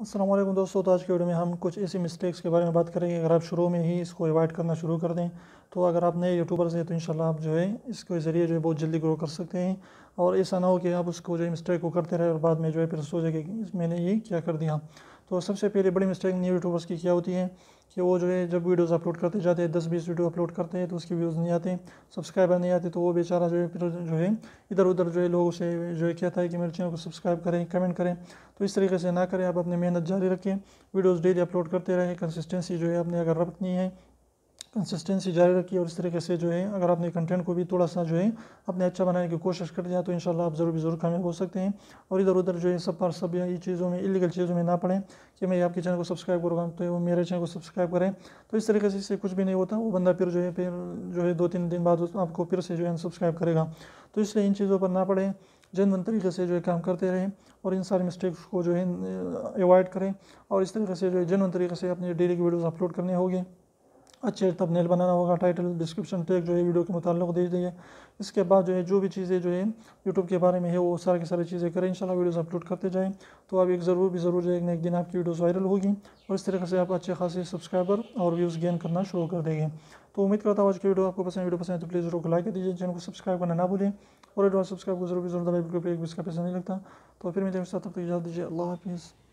अस्सलाम वालेकुम दोस्तों। तो आज की वीडियो में हम कुछ ऐसी मिस्टेक्स के बारे में बात करेंगे। अगर आप शुरू में ही इसको अवॉइड करना शुरू कर दें तो अगर आप नए यूट्यूबर्स हैं तो इंशाल्लाह आप जो है इसके ज़रिए जो है बहुत जल्दी ग्रो कर सकते हैं। और ऐसा ना हो कि आप उसको जो है मिस्टेक को करते रहे और बाद में जो है फिर सोचे कि मैंने ये क्या कर दिया। तो सबसे पहले बड़ी मिस्टेक न्यू यूट्यूबर्स की क्या होती है कि वो जो है जब वीडियोज़ अपलोड करते जाते हैं 10-20 वीडियो अपलोड करते हैं तो उसके व्यूज़ नहीं आते, सब्सक्राइबर नहीं आते, तो वो बेचारा जो है फिर जो है इधर उधर जो है लोगों से जो है कहता है कि मेरे चैनल को सब्सक्राइब करें, कमेंट करें। तो इस तरीके से ना करें, आप अपनी मेहनत जारी रखें, वीडियोज़ डेली अपलोड करते रहें। कंसिस्टेंसी जो है आपने अगर रखनी है, कंसिस्टेंसी जारी रखिए। और इस तरीके से जो है अगर आपने कंटेंट को भी थोड़ा सा जो है अपने अच्छा बनाने की कोशिश कर दिया तो इंशाल्लाह आप ज़रूर कामयाब हो सकते हैं। और इधर उधर जो है सब ये चीज़ों में, इलीगल चीज़ों में ना पड़ें कि मैं आपके चैनल को सब्सक्राइब करूँगा तो वो मेरे चैनल को सब्सक्राइब करें। तो इस तरीके से इससे कुछ भी नहीं होता, वो बंदा फिर जो है 2-3 दिन बाद आपको फिर से जो है अनसब्सक्राइब करेगा। तो इसलिए इन चीज़ों पर ना पड़ें, जेन्युइन तरीके से जो है काम करते रहें और इन सारे मिस्टेक्स को जो है अवॉइड करें। और इस तरीके से जो है जेन्युइन तरीके से अपनी डेली की वीडियोज़ अपलोड करने होंगे, अच्छे थंबनेल बनाना होगा, टाइटल डिस्क्रिप्शन टैग जो है वीडियो के मुताल्लिक़ दे देंगे। इसके बाद जो है जो भी चीज़ें जो है यूट्यूब के बारे में है वो सारी की सारी चीज़ें करें, इंशाल्लाह वीडियोस अपलोड करते जाएं तो आप एक ज़रूर जो है एक दिन आपकी वीडियोस वायरल होगी और इस तरीके से आप अच्छे खासे सब्सक्राइबर और व्यूज़ गेन करना शुरू कर देंगे। तो उम्मीद करता हूँ आज की वीडियो आपको पसंद है तो प्लीज़ ज़रूर को लाइक कर दीजिए, चैनल को सब्सक्राइब करना ना भूलें और सब्सक्राइब को ज़रूर दबाइए, बिल्कुल भी इसका पैसा नहीं लगता। तो फिर मैं तब तक इजाज़त दीजिए, अल्लाह हाफिज़।